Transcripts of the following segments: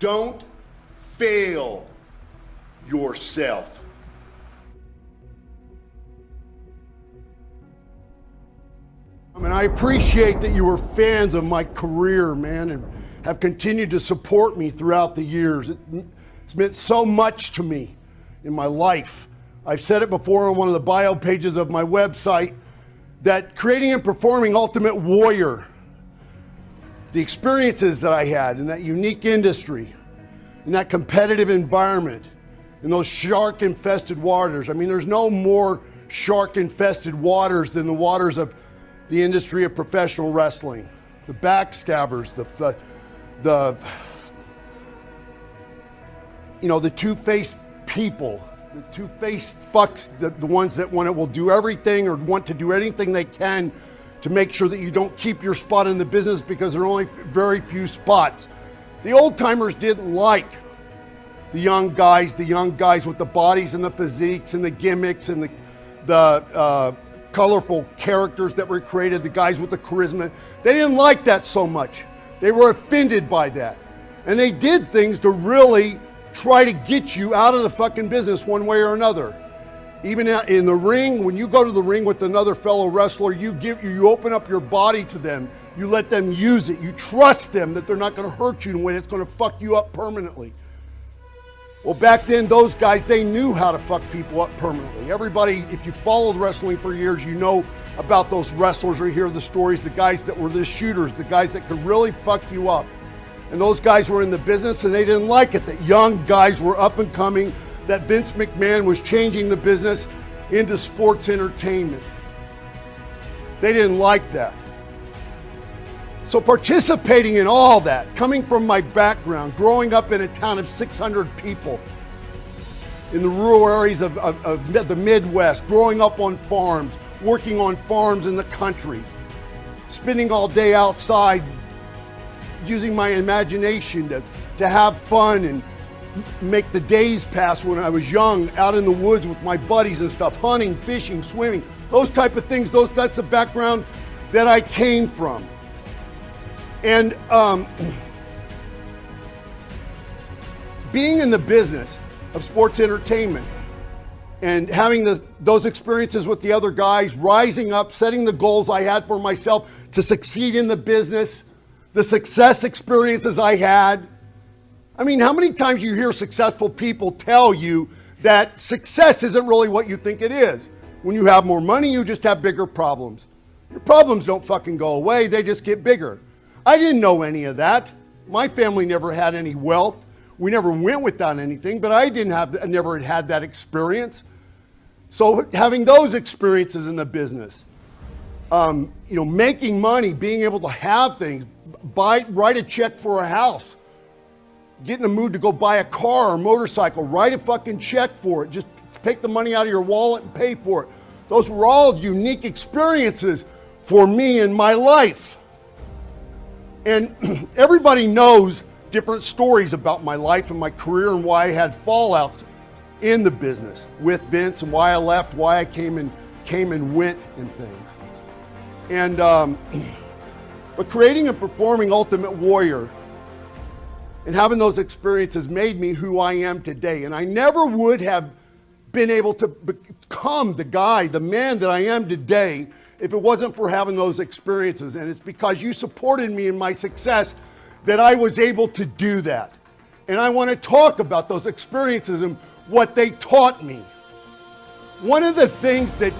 Don't fail yourself. I mean, I appreciate that you were fans of my career, man, and have continued to support me throughout the years. It's meant so much to me in my life. I've said it before on one of the bio pages of my website that creating and performing Ultimate Warrior, the experiences that I had in that unique industry, in that competitive environment, in those shark-infested waters. I mean, there's no more shark-infested waters than the waters of the industry of professional wrestling. The backstabbers, the two-faced people, the two-faced fucks, the ones that will do everything or want to do anything they can to make sure that you don't keep your spot in the business because there are only very few spots. The old timers didn't like the young guys with the bodies and the physiques and the gimmicks and the colorful characters that were created, the guys with the charisma. They didn't like that so much. They were offended by that. And they did things to really try to get you out of the fucking business one way or another. Even in the ring, when you go to the ring with another fellow wrestler, you open up your body to them. You let them use it. You trust them that they're not going to hurt you in a way that's going to fuck you up permanently. Well, back then, those guys, they knew how to fuck people up permanently. Everybody, if you followed wrestling for years, you know about those wrestlers or hear the stories, the guys that were the shooters, the guys that could really fuck you up. And those guys were in the business and they didn't like it, that young guys were up and coming, that Vince McMahon was changing the business into sports entertainment. They didn't like that. So participating in all that, coming from my background, growing up in a town of 600 people, in the rural areas of the Midwest, growing up on farms, working on farms in the country, spending all day outside, using my imagination to have fun and make the days pass when I was young, out in the woods with my buddies and stuff, hunting, fishing, swimming, those type of things. That's the background that I came from. And being in the business of sports entertainment and having those experiences with the other guys, rising up, setting the goals I had for myself to succeed in the business, the success experiences I had. I mean, how many times you hear successful people tell you that success isn't really what you think it is? When you have more money, you just have bigger problems. Your problems don't fucking go away, they just get bigger. I didn't know any of that. My family never had any wealth. We never went without anything, but I never had that experience. So having those experiences in the business, making money, being able to have things, write a check for a house, get in the mood to go buy a car or motorcycle, write a fucking check for it, just take the money out of your wallet and pay for it. Those were all unique experiences for me in my life. And everybody knows different stories about my life and my career and why I had fallouts in the business with Vince and why I left, why I came and went and things. And but creating and performing Ultimate Warrior and having those experiences made me who I am today. And I never would have been able to become the man that I am today if it wasn't for having those experiences. And it's because you supported me in my success that I was able to do that. And I want to talk about those experiences and what they taught me. One of the things that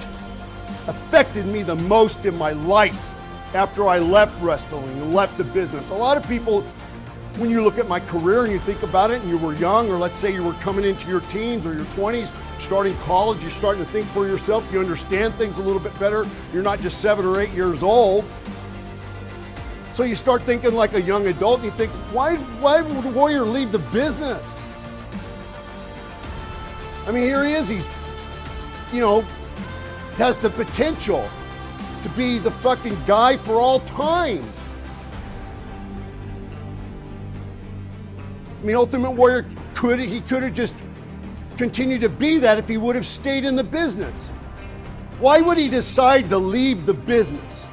affected me the most in my life after I left wrestling and left the business, a lot of people, when you look at my career and you think about it and you were young, or let's say you were coming into your teens or your 20s, starting college, you're starting to think for yourself, you understand things a little bit better, you're not just 7 or 8 years old. So you start thinking like a young adult and you think, why would the Warrior leave the business? I mean, here he is, he's, has the potential to be the fucking guy for all time. I mean, Ultimate Warrior could have just continued to be that if he would have stayed in the business. Why would he decide to leave the business?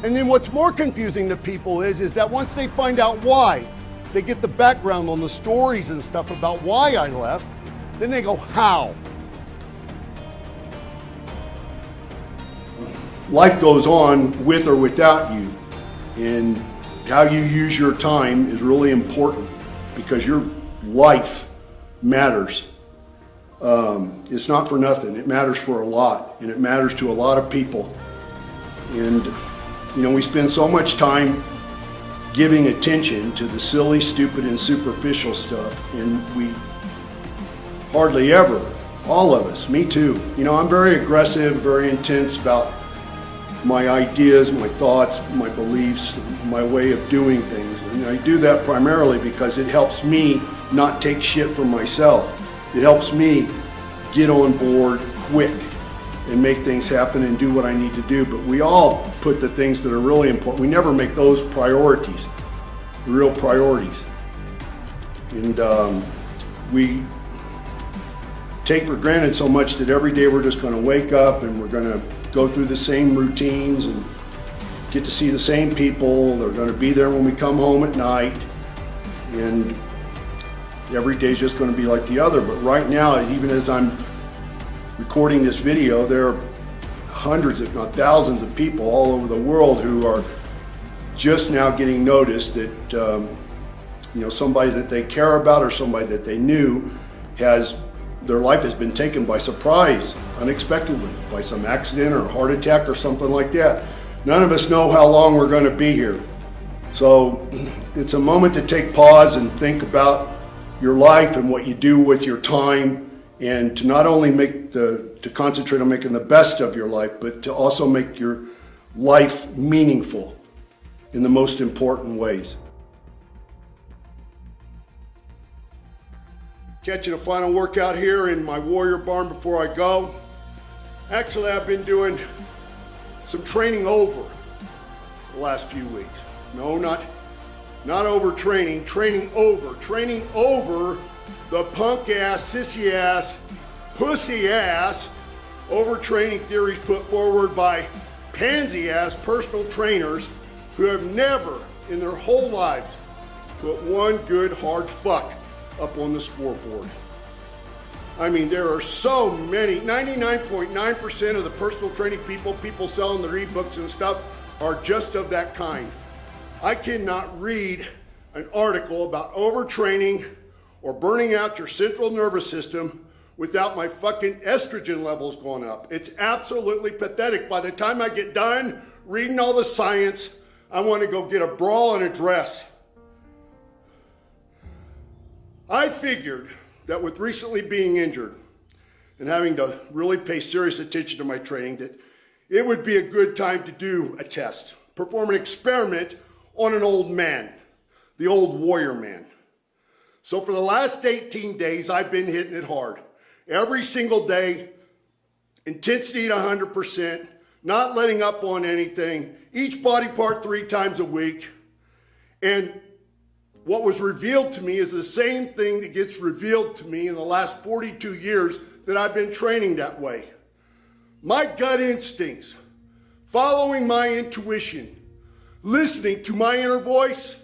And then what's more confusing to people is that once they find out why, they get the background on the stories and stuff about why I left, then they go, how? Life goes on with or without you, and how you use your time is really important because your life matters. It's not for nothing. It matters for a lot, and it matters to a lot of people. And you know, we spend so much time giving attention to the silly, stupid, and superficial stuff, and we hardly ever, all of us, me too. You know, I'm very aggressive, very intense about my ideas, my thoughts, my beliefs, my way of doing things. And I do that primarily because it helps me not take shit from myself. It helps me get on board quick and make things happen and do what I need to do. But we all put the things that are really important. We never make those priorities, the real priorities. And we take for granted so much that every day we're just going to wake up and we're going to go through the same routines and get to see the same people. They're going to be there when we come home at night. And every day is just going to be like the other. But right now, even as I'm recording this video, there are hundreds, if not thousands of people all over the world who are just now getting noticed that you know, somebody that they care about or somebody that they knew their life has been taken by surprise, unexpectedly, by some accident or heart attack or something like that. None of us know how long we're going to be here. So it's a moment to take pause and think about your life and what you do with your time, and to not only to concentrate on making the best of your life, but to also make your life meaningful in the most important ways. Catching a final workout here in my Warrior Barn before I go. Actually, I've been doing some training over the last few weeks. No, not overtraining, training over the punk ass, sissy ass, pussy ass overtraining theories put forward by pansy ass personal trainers who have never in their whole lives put one good hard fuck up on the scoreboard. I mean, there are so many, 99.9% of the personal training people selling their ebooks and stuff are just of that kind. I cannot read an article about overtraining or burning out your central nervous system without my fucking estrogen levels going up. It's absolutely pathetic. By the time I get done reading all the science, I want to go get a bra and a dress. I figured that with recently being injured and having to really pay serious attention to my training, that it would be a good time to do a test, perform an experiment on an old man, the old warrior man. So for the last 18 days, I've been hitting it hard. Every single day, intensity at 100%, not letting up on anything, each body part 3 times a week. And what was revealed to me is the same thing that gets revealed to me in the last 42 years that I've been training that way. My gut instincts, following my intuition, listening to my inner voice,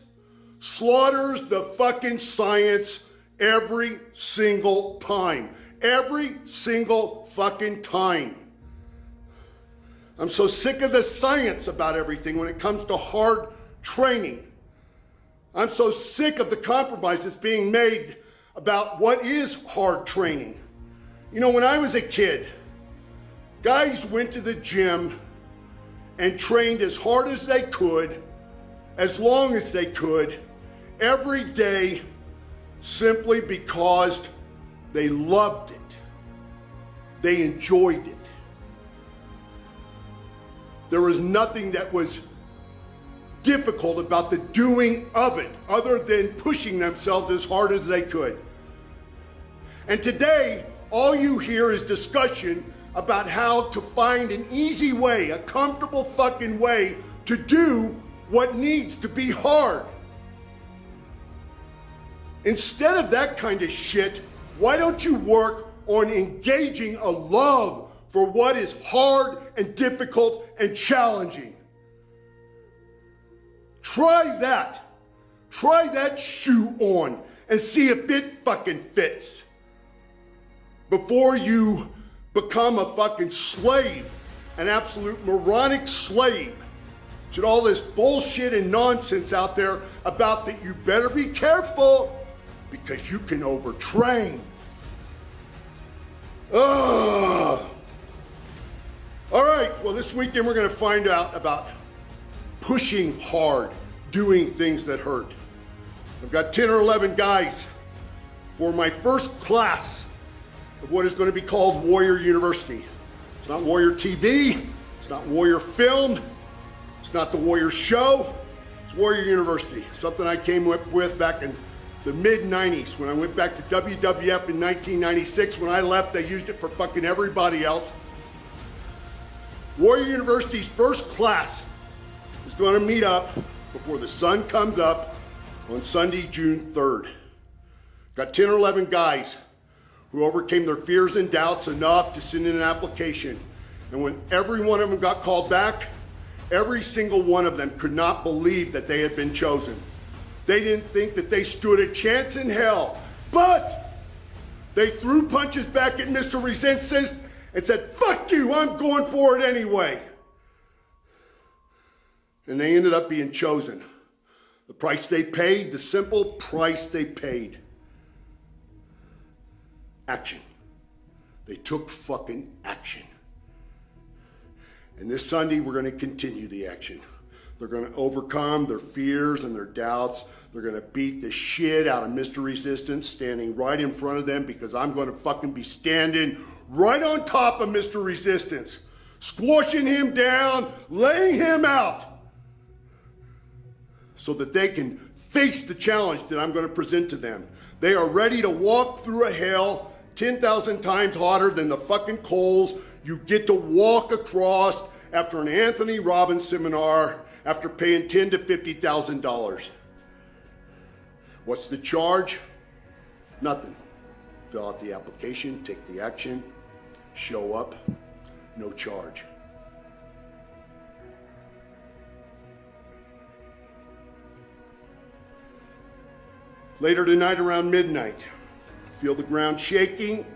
slaughters the fucking science every single time. Every single fucking time. I'm so sick of the science about everything when it comes to hard training. I'm so sick of the compromise that's being made about what is hard training. You know, when I was a kid, guys went to the gym and trained as hard as they could, as long as they could, every day, simply because they loved it. They enjoyed it. There was nothing that was difficult about the doing of it other than pushing themselves as hard as they could. And today, all you hear is discussion about how to find an easy way, a comfortable fucking way to do what needs to be hard. Instead of that kind of shit, why don't you work on engaging a love for what is hard and difficult and challenging? Try that. Try that shoe on and see if it fucking fits. Before you become a fucking slave, an absolute moronic slave to all this bullshit and nonsense out there about that you better be careful because you can overtrain. Ugh. All right, well, this weekend we're going to find out about pushing hard, doing things that hurt. I've got 10 or 11 guys for my first class of what is going to be called Warrior University. It's not Warrior TV, it's not Warrior Film, it's not the Warrior Show, it's Warrior University. Something I came up with back in the mid-90s when I went back to WWF in 1996. When I left, they used it for fucking everybody else. Warrior University's first class is going to meet up before the sun comes up on Sunday, June 3rd. Got 10 or 11 guys who overcame their fears and doubts enough to send in an application. And when every one of them got called back, every single one of them could not believe that they had been chosen. They didn't think that they stood a chance in hell, but they threw punches back at Mr. Resistance and said, fuck you, I'm going for it anyway. And they ended up being chosen. The price they paid, the simple price they paid. Action. They took fucking action. And this Sunday, we're going to continue the action. They're going to overcome their fears and their doubts. They're going to beat the shit out of Mr. Resistance standing right in front of them because I'm going to fucking be standing right on top of Mr. Resistance, squashing him down, laying him out so that they can face the challenge that I'm going to present to them. They are ready to walk through a hell 10,000 times hotter than the fucking coals you get to walk across after an Anthony Robbins seminar after paying $10,000 to $50,000. What's the charge? Nothing. Fill out the application, take the action, show up, no charge. Later tonight around midnight, feel the ground shaking.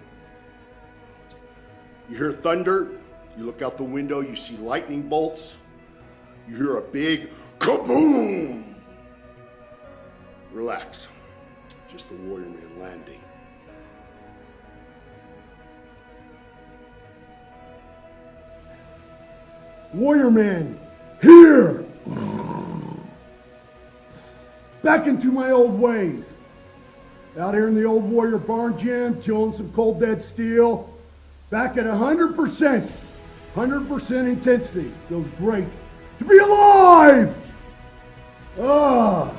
You hear thunder. You look out the window, you see lightning bolts. You hear a big kaboom. Relax. Just the Warrior Man landing. Warrior Man, here! Back into my old ways. Out here in the old Warrior Barn Gym, killing some cold dead steel. Back at 100%. 100% intensity. Feels great to be alive! Of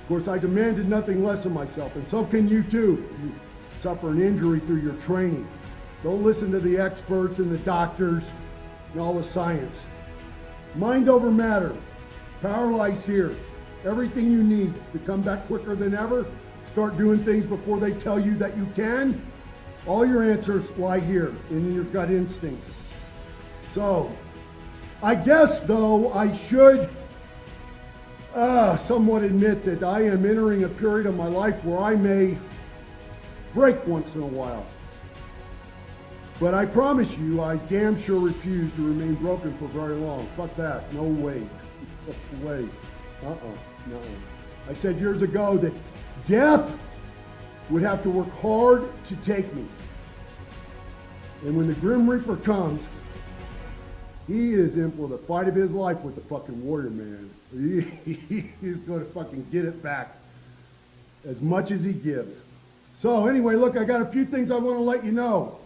course, I demanded nothing less of myself, and so can you too. You suffer an injury through your training. Don't listen to the experts and the doctors and all the science. Mind over matter. Power lies here. Everything you need to come back quicker than ever. Start doing things before they tell you that you can. All your answers lie here in your gut instinct. So, I guess though I should somewhat admit that I am entering a period of my life where I may break once in a while. But I promise you, I damn sure refuse to remain broken for very long. Fuck that. No way. No way. No. I said years ago that death would have to work hard to take me. And when the Grim Reaper comes, he is in for the fight of his life with the fucking Warrior Man. He's going to fucking get it back as much as he gives. So anyway, look, I got a few things I want to let you know.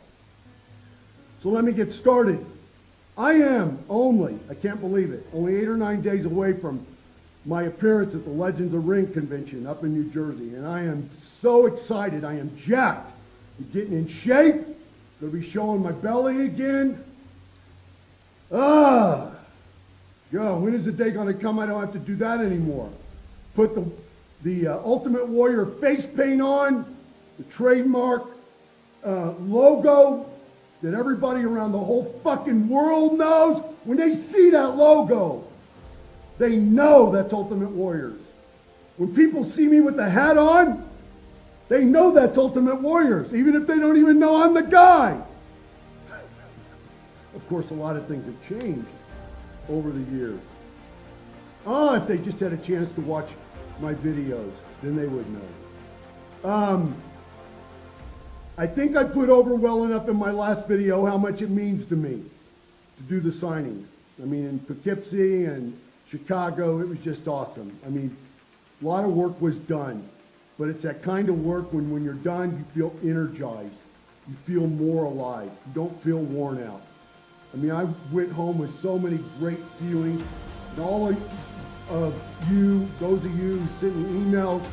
So let me get started. I am only, I can't believe it, only 8 or 9 days away from my appearance at the Legends of Ring convention up in New Jersey. And I am so excited. I am jacked. I'm getting in shape. Going to be showing my belly again. When is the day going to come I don't have to do that anymore? Put the Ultimate Warrior face paint on, the trademark logo that everybody around the whole fucking world knows. When they see that logo, They know that's Ultimate Warriors. When people see me with the hat on, they know that's Ultimate Warriors, even if they don't even know I'm the guy. Of course, a lot of things have changed over the years. If they just had a chance to watch my videos, then they would know. I think I put over well enough in my last video how much it means to me to do the signings. I mean, in Poughkeepsie and Chicago, it was just awesome. I mean, a lot of work was done, but it's that kind of work when you're done, you feel energized. You feel more alive. You don't feel worn out. I mean, I went home with so many great feelings. And all of you, those of you who sent me emails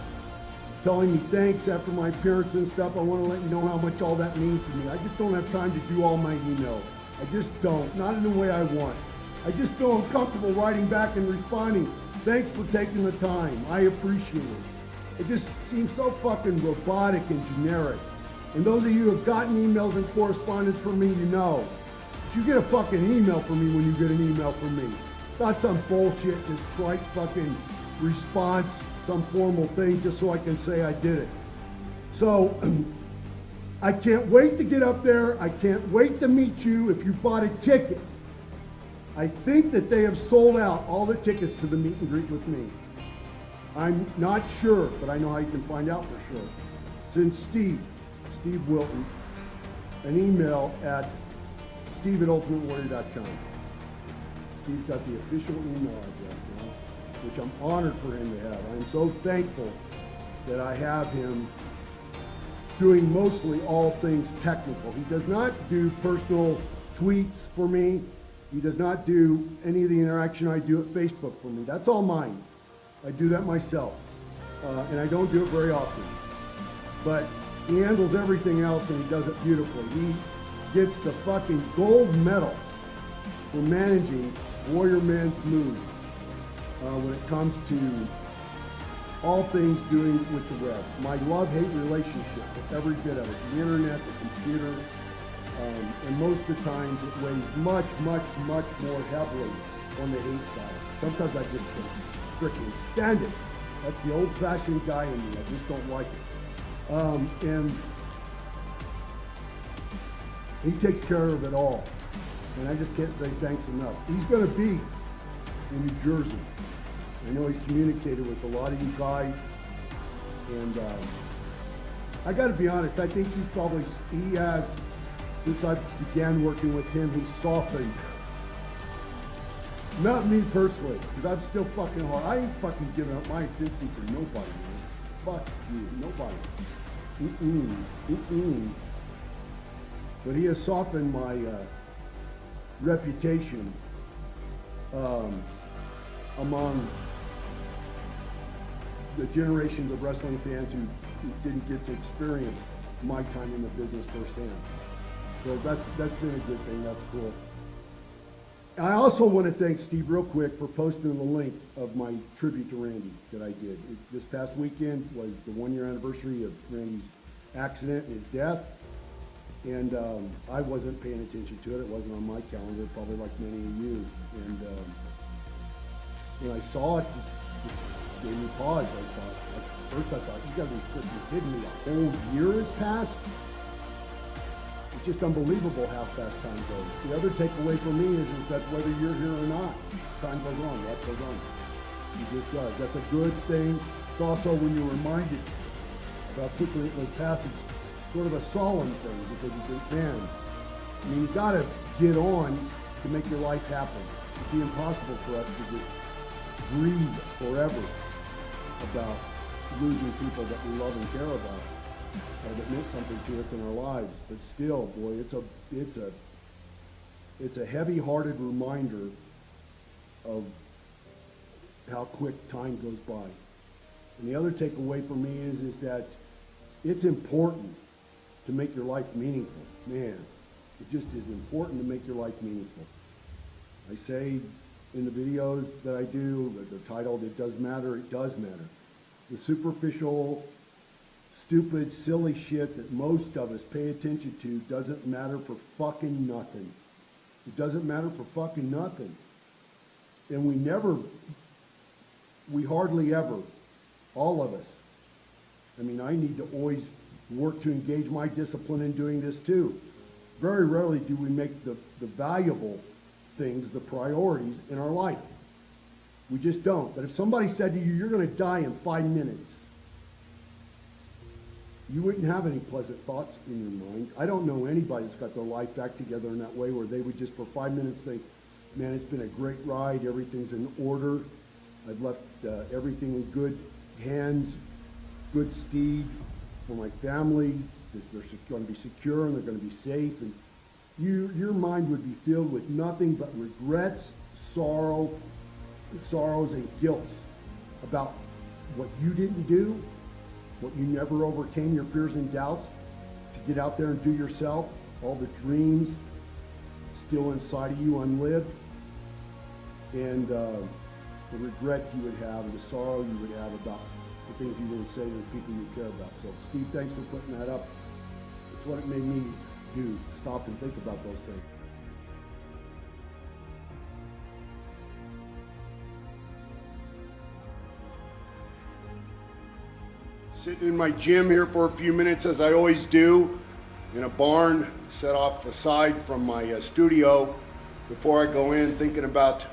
telling me thanks after my appearance and stuff, I want to let you know how much all that means to me. I just don't have time to do all my emails. I just don't. Not in the way I want. I just feel uncomfortable writing back and responding. Thanks for taking the time. I appreciate it. It just seems so fucking robotic and generic. And those of you who have gotten emails and correspondence from me, you know. You get a fucking email from me when you get an email from me. It's not some bullshit, just trite fucking response, some formal thing just so I can say I did it. So, I can't wait to get up there. I can't wait to meet you if you bought a ticket. I think that they have sold out all the tickets to the meet and greet with me. I'm not sure, but I know how you can find out for sure. Send Steve Wilton, an email at steve@ultimatewarrior.com. Steve's got the official email address now, which I'm honored for him to have. I'm so thankful that I have him doing mostly all things technical. He does not do personal tweets for me. He does not do any of the interaction I do at Facebook for me. That's all mine. I do that myself. And I don't do it very often. But he handles everything else and he does it beautifully. He gets the fucking gold medal for managing Warrior Men's moves when it comes to all things doing with the web. My love-hate relationship with every bit of it. The internet, the computer, and most of the times it weighs much, much, much more heavily on the hate side. Sometimes I just can't freaking stand it. That's the old-fashioned guy in me. I just don't like it. And he takes care of it all. And I just can't say thanks enough. He's going to be in New Jersey. I know he's communicated with a lot of you guys. And I got to be honest, I think he has, since I began working with him, he's softened. Not me personally, because I'm still fucking hard. I ain't fucking giving up my attention for nobody, man. Fuck you, nobody. But he has softened my reputation among the generations of wrestling fans who didn't get to experience my time in the business firsthand. So that's been a good thing. That's cool. I also want to thank Steve real quick for posting the link of my tribute to Randy that I did. This past weekend was the 1-year anniversary of Randy's accident and his death. And I wasn't paying attention to it. It wasn't on my calendar, probably like many of you. And when I saw it, it gave me pause. First I thought, you gotta be freaking kidding me. A whole year has passed? It's just unbelievable how fast time goes. The other takeaway for me is that whether you're here or not, time goes on, life goes on. It just does. That's a good thing. It's also when you're reminded about quickly it goes past, it's sort of a solemn thing because you think, man, I mean, you gotta get on to make your life happen. It'd be impossible for us to just breathe forever about losing people that we love and care about. That meant something to us in our lives, but still, boy, it's a heavy-hearted reminder of how quick time goes by. And the other takeaway for me is that it's important to make your life meaningful. Man, it just is important to make your life meaningful. I say in the videos that I do, the title, "It Does Matter," it does matter. The superficial, stupid, silly shit that most of us pay attention to doesn't matter for fucking nothing. It doesn't matter for fucking nothing. And we never we hardly ever, all of us, I mean, I need to always work to engage my discipline in doing this too. Very rarely do we make the valuable things the priorities in our life. We just don't. But if somebody said to you, you're going to die in 5 minutes, you wouldn't have any pleasant thoughts in your mind. I don't know anybody that's got their life back together in that way where they would just for 5 minutes think, man, it's been a great ride, everything's in order, I've left everything in good hands, good steed for my family, they're going to be secure and they're going to be safe, and your mind would be filled with nothing but regrets, sorrows and guilt about what you didn't do, what you never overcame, your fears and doubts, to get out there and do yourself, all the dreams still inside of you unlived, and the regret you would have and the sorrow you would have about the things you didn't say to the people you care about. So Steve, thanks for putting that up. It's what it made me do, stop and think about those things. Sitting in my gym here for a few minutes, as I always do, in a barn set off aside from my studio before I go in, thinking about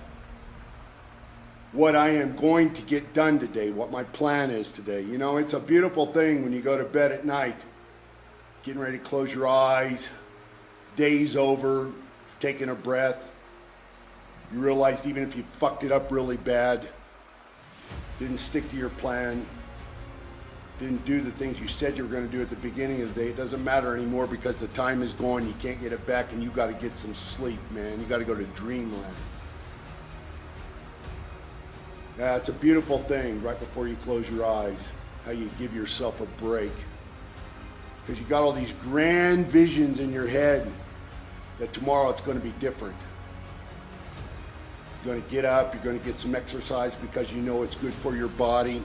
what I am going to get done today, what my plan is today. You know, it's a beautiful thing when you go to bed at night, getting ready to close your eyes, day's over, taking a breath. You realized even if you fucked it up really bad, didn't stick to your plan, didn't do the things you said you were going to do at the beginning of the day, it doesn't matter anymore because the time is gone, you can't get it back, and you got to get some sleep, man. You got to go to dreamland. Yeah, it's a beautiful thing right before you close your eyes, how you give yourself a break. Because you got all these grand visions in your head that tomorrow it's going to be different. You're going to get up, you're going to get some exercise because you know it's good for your body.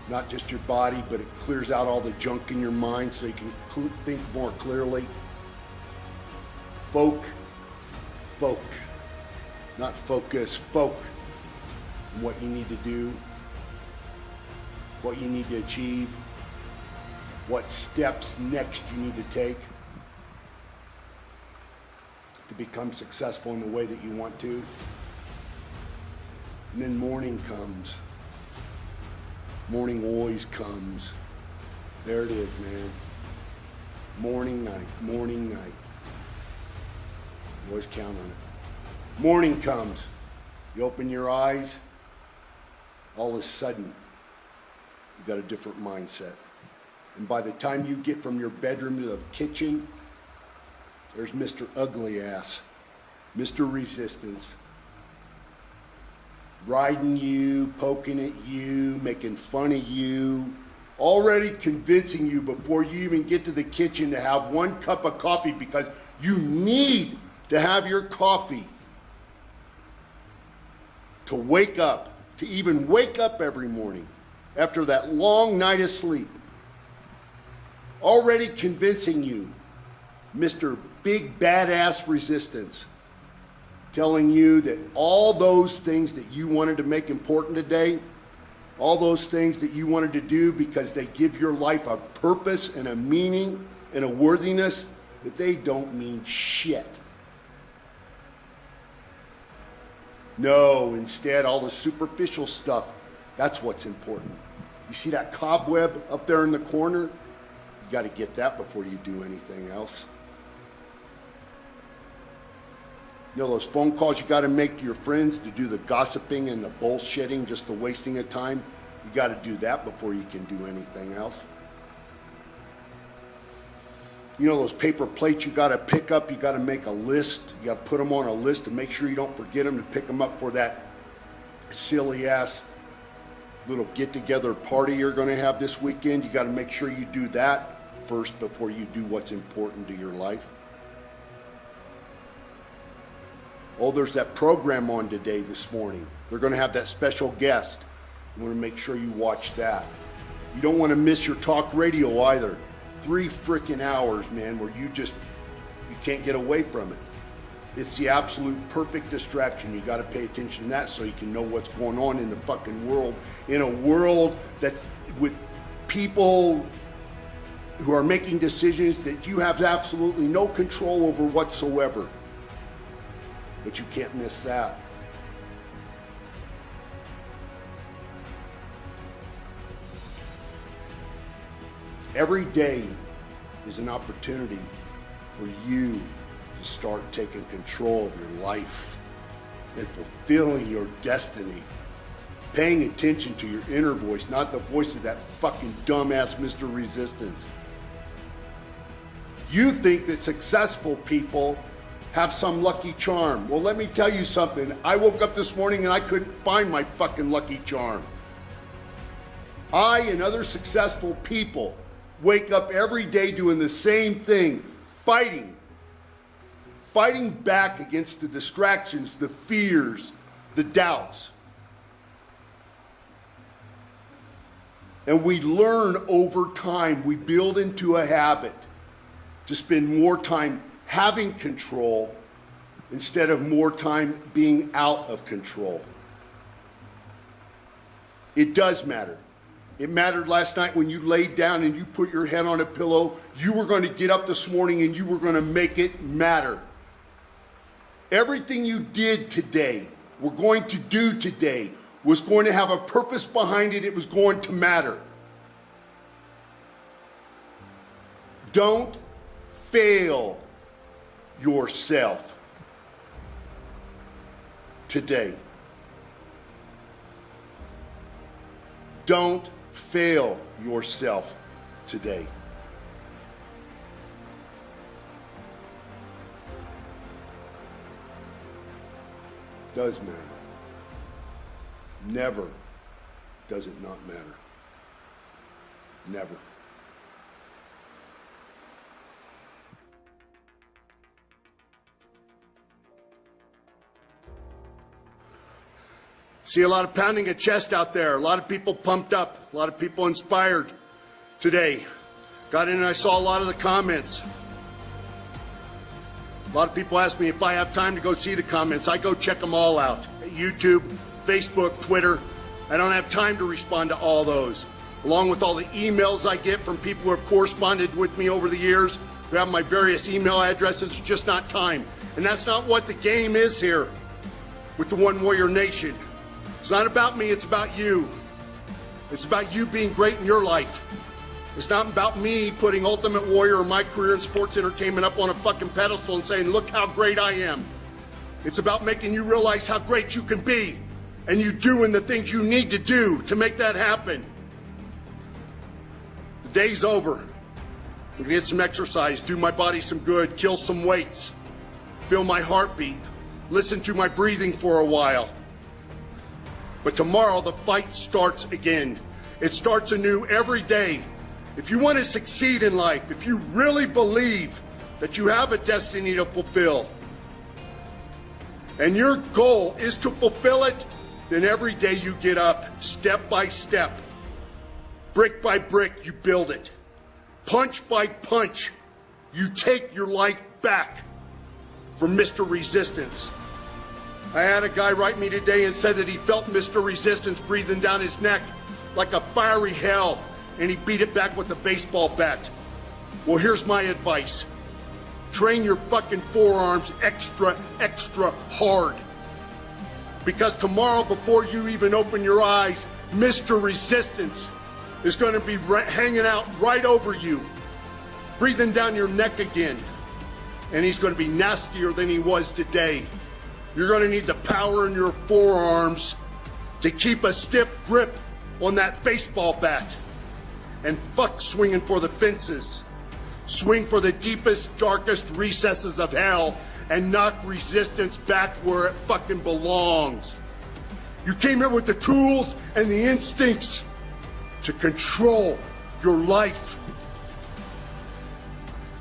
Not just your body, but it clears out all the junk in your mind so you can think more clearly. Folk. Not focus, folk on what you need to do, what you need to achieve, what steps next you need to take to become successful in the way that you want to. And then morning comes. Morning always comes. There it is, man. Morning, night. Always count on it. Morning comes, you open your eyes, all of a sudden, you got a different mindset. And by the time you get from your bedroom to the kitchen, there's Mr. Ugly Ass, Mr. Resistance, riding you, poking at you, making fun of you, already convincing you before you even get to the kitchen to have 1 cup of coffee because you need to have your coffee to wake up, to even wake up every morning after that long night of sleep. Already convincing you, Mr. Big Badass Resistance, telling you that all those things that you wanted to make important today, all those things that you wanted to do because they give your life a purpose and a meaning and a worthiness, that they don't mean shit. No, instead, all the superficial stuff, that's what's important. You see that cobweb up there in the corner? You got to get that before you do anything else. You know those phone calls you got to make to your friends to do the gossiping and the bullshitting, just the wasting of time? You got to do that before you can do anything else. You know those paper plates you got to pick up, you got to make a list. You got to put them on a list to make sure you don't forget them, to pick them up for that silly ass little get-together party you're going to have this weekend. You got to make sure you do that first before you do what's important to your life. Oh, there's that program on today this morning. They're going to have that special guest. You want to make sure you watch that. You don't want to miss your talk radio either. 3 freaking hours, man, where you can't get away from it. It's the absolute perfect distraction. You got to pay attention to that so you can know what's going on in the fucking world. In a world that's with people who are making decisions that you have absolutely no control over whatsoever. But you can't miss that. Every day is an opportunity for you to start taking control of your life and fulfilling your destiny. Paying attention to your inner voice, not the voice of that fucking dumbass Mr. Resistance. You think that successful people have some lucky charm. Well, let me tell you something. I woke up this morning and I couldn't find my fucking lucky charm. I and other successful people wake up every day doing the same thing, fighting back against the distractions, the fears, the doubts. And we learn over time, we build into a habit to spend more time having control instead of more time being out of control. It does matter. It mattered last night when you laid down and you put your head on a pillow. You were going to get up this morning and you were going to make it matter. Everything you did today, were going to do today, was going to have a purpose behind it. It was going to matter. Don't fail yourself today. Don't fail yourself today. Does matter. Never does it not matter. Never. See a lot of pounding of chest out there, a lot of people pumped up, a lot of people inspired today. Got in and I saw a lot of the comments. A lot of people ask me if I have time to go see the comments. I go check them all out. YouTube, Facebook, Twitter. I don't have time to respond to all those. Along with all the emails I get from people who have corresponded with me over the years, who have my various email addresses, it's just not time. And that's not what the game is here with the One Warrior Nation. It's not about me, it's about you. It's about you being great in your life. It's not about me putting Ultimate Warrior or my career in sports entertainment up on a fucking pedestal and saying, look how great I am. It's about making you realize how great you can be and you doing the things you need to do to make that happen. The day's over. I'm gonna get some exercise, do my body some good, kill some weights, feel my heartbeat, listen to my breathing for a while. But tomorrow the fight starts again. It starts anew every day. If you want to succeed in life, if you really believe that you have a destiny to fulfill, and your goal is to fulfill it, then every day you get up, step by step, brick by brick, you build it. Punch by punch, you take your life back from Mr. Resistance. I had a guy write me today and said that he felt Mr. Resistance breathing down his neck like a fiery hell, and he beat it back with a baseball bat. Well, here's my advice. Train your fucking forearms extra, extra hard. Because tomorrow, before you even open your eyes, Mr. Resistance is going to be hanging out right over you, breathing down your neck again. And he's going to be nastier than he was today. You're going to need the power in your forearms to keep a stiff grip on that baseball bat. And fuck swinging for the fences. Swing for the deepest, darkest recesses of hell and knock Resistance back where it fucking belongs. You came here with the tools and the instincts to control your life.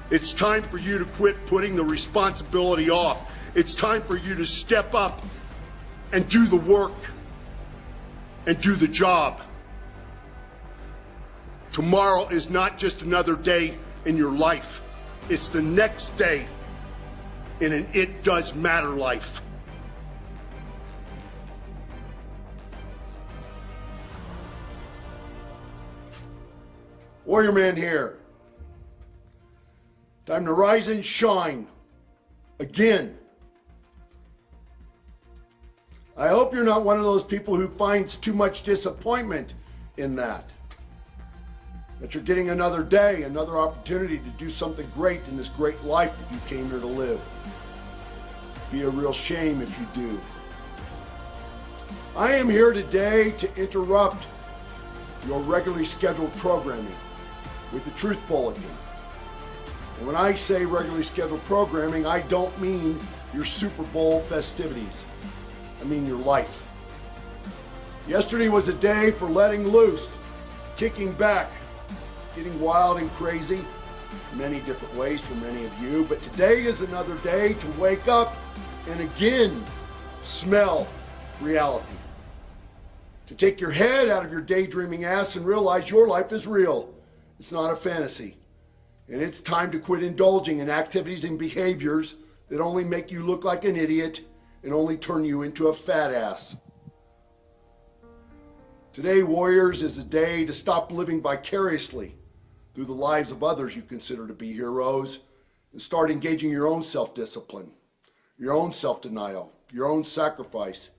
It's time for you to quit putting the responsibility off. It's time for you to step up and do the work and do the job. Tomorrow is not just another day in your life. It's the next day. in an it does matter life. Warrior Man here. Time to rise and shine again. I hope you're not one of those people who finds too much disappointment in that. That you're getting another day, another opportunity to do something great in this great life that you came here to live. It'd be a real shame if you do. I am here today to interrupt your regularly scheduled programming with the Truth Bulletin. And when I say regularly scheduled programming, I don't mean your Super Bowl festivities. I mean your life. Yesterday was a day for letting loose, kicking back, getting wild and crazy in many different ways for many of you. But today is another day to wake up and again smell reality. To take your head out of your daydreaming ass and realize your life is real. It's not a fantasy. And it's time to quit indulging in activities and behaviors that only make you look like an idiot and only turn you into a fat ass. Today, Warriors, is a day to stop living vicariously through the lives of others you consider to be heroes and start engaging your own self-discipline, your own self-denial, your own sacrifice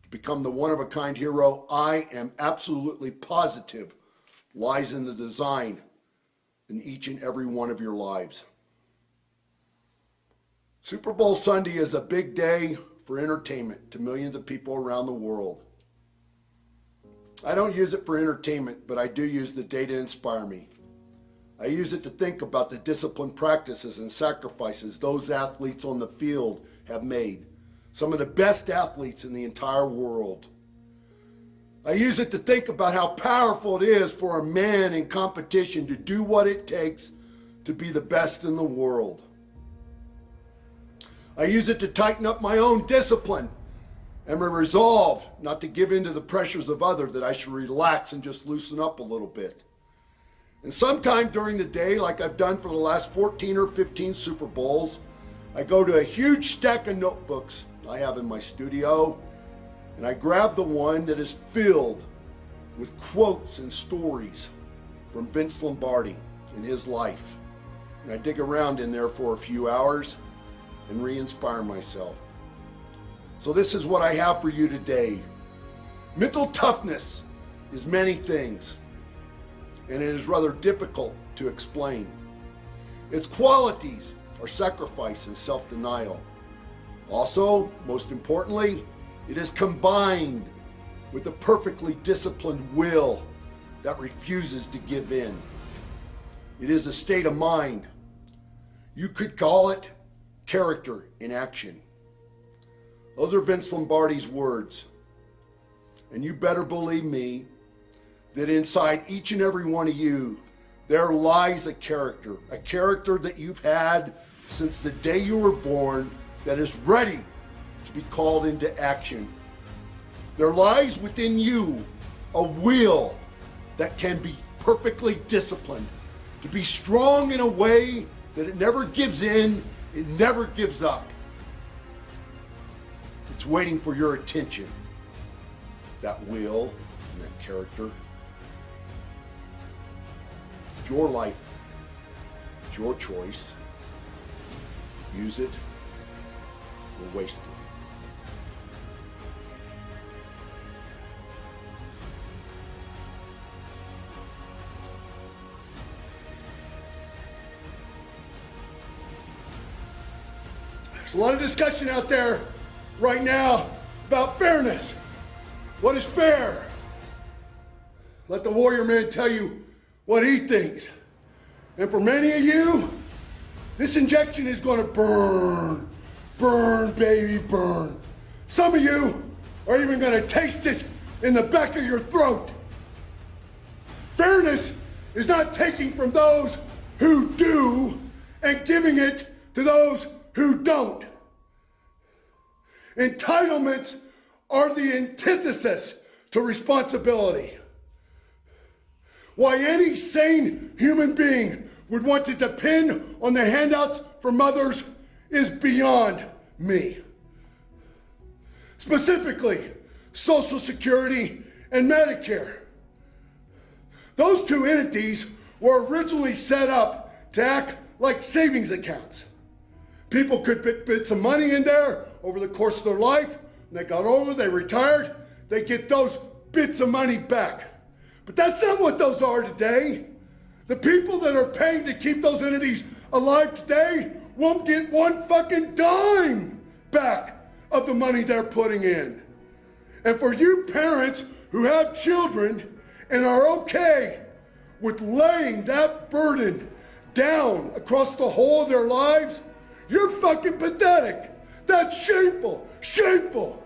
to become the one-of-a-kind hero I am absolutely positive lies in the design in each and every one of your lives. Super Bowl Sunday is a big day for entertainment to millions of people around the world. I don't use it for entertainment, but I do use the day to inspire me. I use it to think about the disciplined practices and sacrifices those athletes on the field have made. Some of the best athletes in the entire world. I use it to think about how powerful it is for a man in competition to do what it takes to be the best in the world. I use it to tighten up my own discipline and my resolve not to give in to the pressures of others, that I should relax and just loosen up a little bit. And sometime during the day, like I've done for the last 14 or 15 Super Bowls, I go to a huge stack of notebooks I have in my studio, and I grab the one that is filled with quotes and stories from Vince Lombardi and his life. And I dig around in there for a few hours and re-inspire myself. So this is what I have for you today. Mental toughness is many things, and it is rather difficult to explain. Its qualities are sacrifice and self-denial. Also, most importantly, it is combined with a perfectly disciplined will that refuses to give in. It is a state of mind. You could call it character in action. Those are Vince Lombardi's words. And you better believe me that inside each and every one of you, there lies a character that you've had since the day you were born that is ready to be called into action. There lies within you a will that can be perfectly disciplined, to be strong in a way that it never gives in, it never gives up. It's waiting for your attention, that will and that character. It's your life, it's your choice. Use it or waste it. There's a lot of discussion out there right now about fairness. What is fair? Let the Warrior Man tell you what he thinks. And for many of you, this injection is going to burn. Burn, baby, burn. Some of you are even going to taste it in the back of your throat. Fairness is not taking from those who do and giving it to those who don't. Entitlements are the antithesis to responsibility. Why any sane human being would want to depend on the handouts from others is beyond me. Specifically, Social Security and Medicare. Those two entities were originally set up to act like savings accounts. People could put bits of money in there over the course of their life. When they got older, they retired, they get those bits of money back. But that's not what those are today. The people that are paying to keep those entities alive today won't get one fucking dime back of the money they're putting in. And for you parents who have children and are okay with laying that burden down across the whole of their lives, you're fucking pathetic. That's shameful, shameful.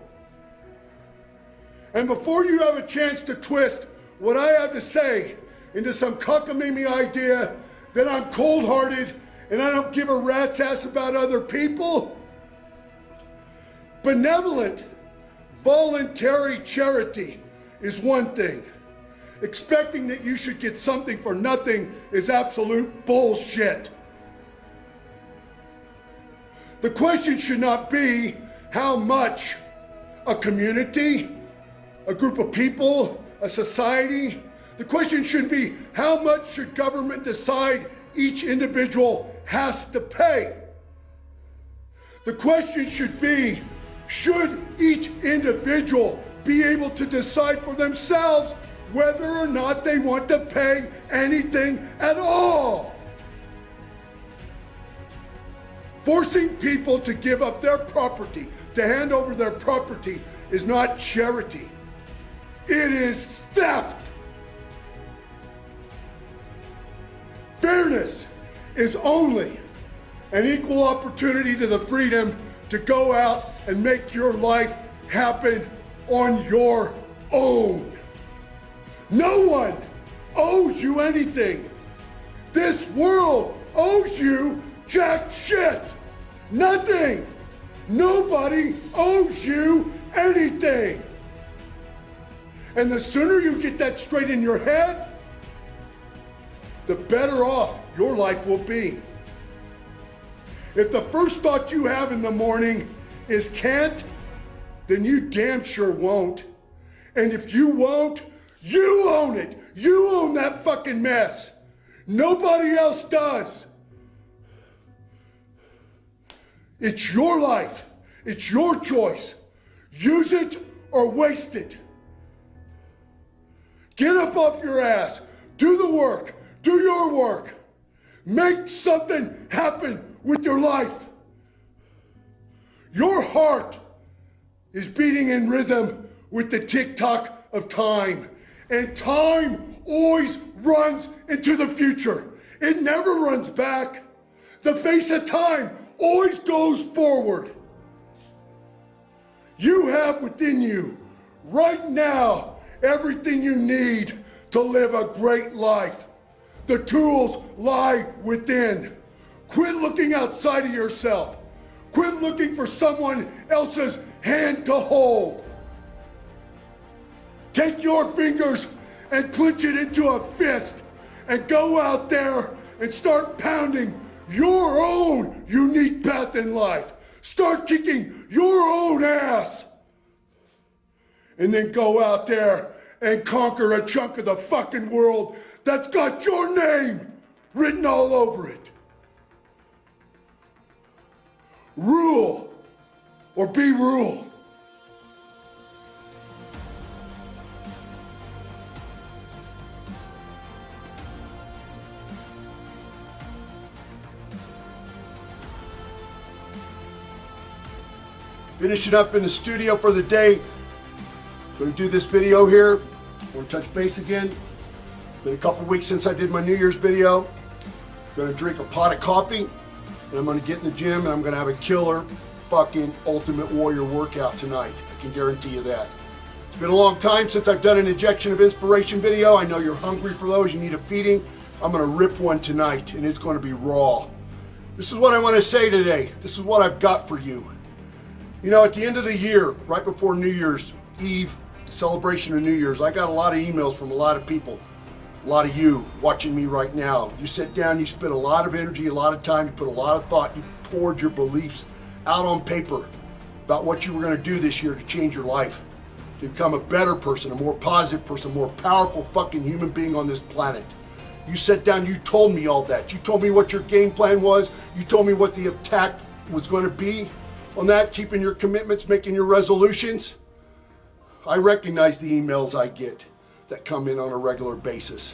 And before you have a chance to twist what I have to say into some cockamamie idea that I'm cold-hearted and I don't give a rat's ass about other people, benevolent, voluntary charity is one thing. Expecting that you should get something for nothing is absolute bullshit. The question should not be how much a community, a group of people, a society. The question should be how much should government decide each individual has to pay? The question should be, should each individual be able to decide for themselves whether or not they want to pay anything at all? Forcing people to give up their property, to hand over their property, is not charity. It is theft. Fairness is only an equal opportunity to the freedom to go out and make your life happen on your own. No one owes you anything. This world owes you jack shit. Nothing. Nobody owes you anything. And the sooner you get that straight in your head, the better off your life will be. If the first thought you have in the morning is can't, then you damn sure won't. And if you won't, you own it. You own that fucking mess. Nobody else does. It's your life. It's your choice. Use it or waste it. Get up off your ass. Do the work. Do your work. Make something happen with your life. Your heart is beating in rhythm with the tick-tock of time. And time always runs into the future. It never runs back. The face of time always goes forward. You have within you, right now, everything you need to live a great life. The tools lie within. Quit looking outside of yourself. Quit looking for someone else's hand to hold. Take your fingers and clench it into a fist and go out there and start pounding your own unique path in life. Start kicking your own ass. And then go out there and conquer a chunk of the fucking world that's got your name written all over it. Rule or be ruled. Finishing up in the studio for the day. Going to do this video here. Want to touch base again. Been a couple weeks since I did my New Year's video. Going to drink a pot of coffee, and I'm going to get in the gym, and I'm going to have a killer fucking Ultimate Warrior workout tonight. I can guarantee you that. It's been a long time since I've done an injection of inspiration video. I know you're hungry for those. You need a feeding. I'm going to rip one tonight, and it's going to be raw. This is what I want to say today. This is what I've got for you. You know, at the end of the year, right before New Year's Eve, celebration of New Year's, I got a lot of emails from a lot of people, a lot of you watching me right now. You sit down, you spend a lot of energy, a lot of time, you put a lot of thought, you poured your beliefs out on paper about what you were going to do this year to change your life, to become a better person, a more positive person, a more powerful fucking human being on this planet. You sat down, you told me all that. You told me what your game plan was. You told me what the attack was going to be on that, keeping your commitments, making your resolutions. I recognize the emails I get that come in on a regular basis.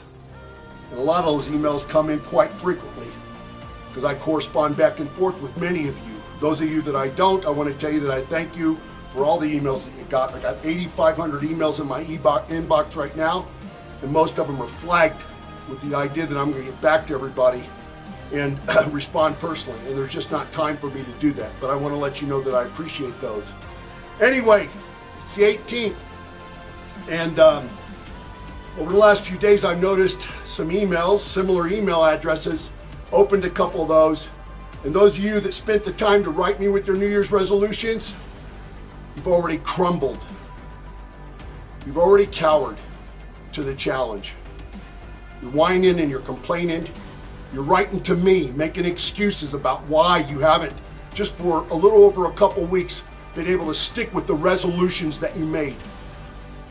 And a lot of those emails come in quite frequently because I correspond back and forth with many of you. Those of you that I don't, I want to tell you that I thank you for all the emails that you got. I got 8,500 emails in my inbox right now, and most of them are flagged with the idea that I'm going to get back to everybody and respond personally, and there's just not time for me to do that. But I want to let you know that I appreciate those. Anyway, it's the 18th, and over the last few days I've noticed some emails, similar email addresses, opened a couple of those, and those of you that spent the time to write me with your New Year's resolutions, you've already crumbled. You've already cowered to the challenge. You're whining and you're complaining. You're writing to me, making excuses about why you haven't, just for a little over a couple weeks, been able to stick with the resolutions that you made.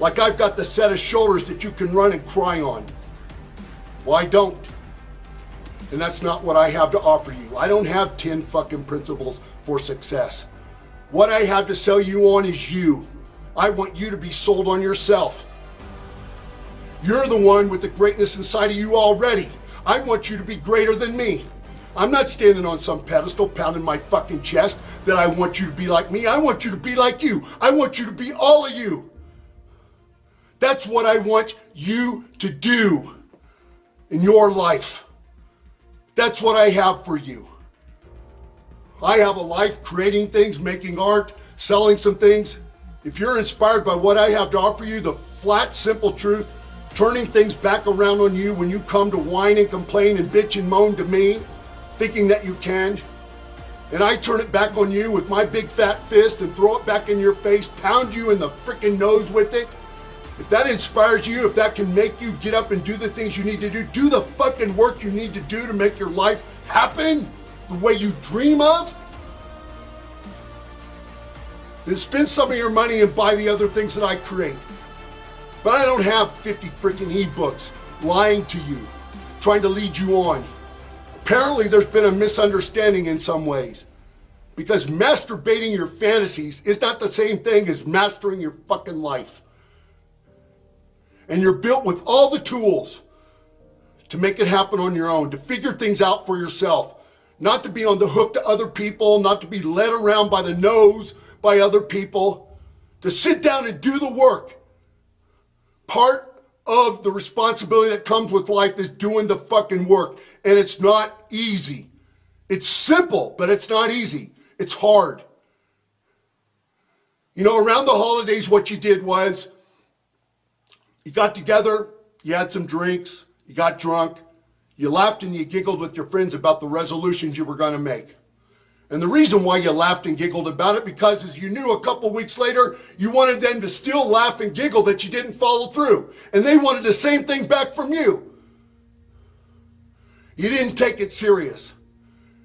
Like I've got the set of shoulders that you can run and cry on. Well, I don't. And that's not what I have to offer you. I don't have 10 fucking principles for success. What I have to sell you on is you. I want you to be sold on yourself. You're the one with the greatness inside of you already. I want you to be greater than me. I'm not standing on some pedestal pounding my fucking chest that I want you to be like me. I want you to be like you. I want you to be all of you. That's what I want you to do in your life. That's what I have for you. I have a life creating things, making art, selling some things. If you're inspired by what I have to offer you, the flat, simple truth, turning things back around on you when you come to whine and complain and bitch and moan to me, thinking that you can, and I turn it back on you with my big fat fist and throw it back in your face, pound you in the freaking nose with it. If that inspires you, if that can make you get up and do the things you need to do the fucking work you need to do to make your life happen the way you dream of, then spend some of your money and buy the other things that I create. But I don't have 50 freaking ebooks lying to you, trying to lead you on. Apparently there's been a misunderstanding in some ways, because masturbating your fantasies is not the same thing as mastering your fucking life. And you're built with all the tools to make it happen on your own, to figure things out for yourself, not to be on the hook to other people, not to be led around by the nose by other people, to sit down and do the work. Part of the responsibility that comes with life is doing the fucking work, and it's not easy. It's simple, but it's not easy. It's hard. You know, around the holidays, what you did was you got together, you had some drinks, you got drunk, you laughed and you giggled with your friends about the resolutions you were going to make. And the reason why you laughed and giggled about it, because as you knew a couple weeks later, you wanted them to still laugh and giggle that you didn't follow through. And they wanted the same thing back from you. You didn't take it serious.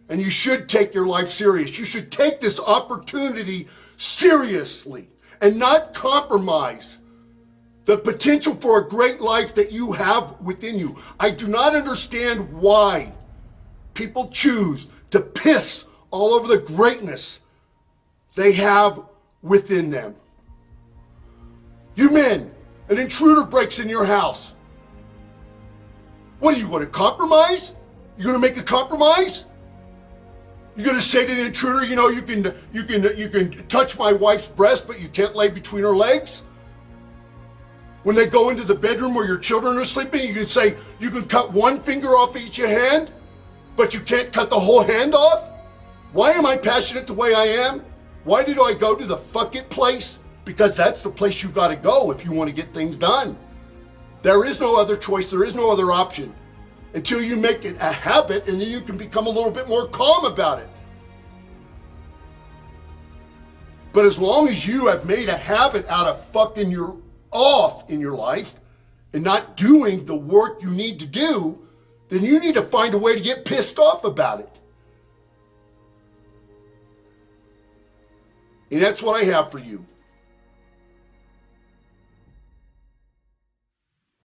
And you should take your life serious. You should take this opportunity seriously and not compromise the potential for a great life that you have within you. I do not understand why people choose to piss all over the greatness they have within them. You men, an intruder breaks in your house. What are you going to compromise? You going to make a compromise? You're going to say to the intruder, you know, you can touch my wife's breast, but you can't lay between her legs? When they go into the bedroom where your children are sleeping, you can say, you can cut one finger off each hand, but you can't cut the whole hand off? Why am I passionate the way I am? Why did I go to the fuck it place? Because that's the place you got to go if you want to get things done. There is no other choice. There is no other option until you make it a habit, and then you can become a little bit more calm about it. But as long as you have made a habit out of fucking your off in your life and not doing the work you need to do, then you need to find a way to get pissed off about it. And that's what I have for you.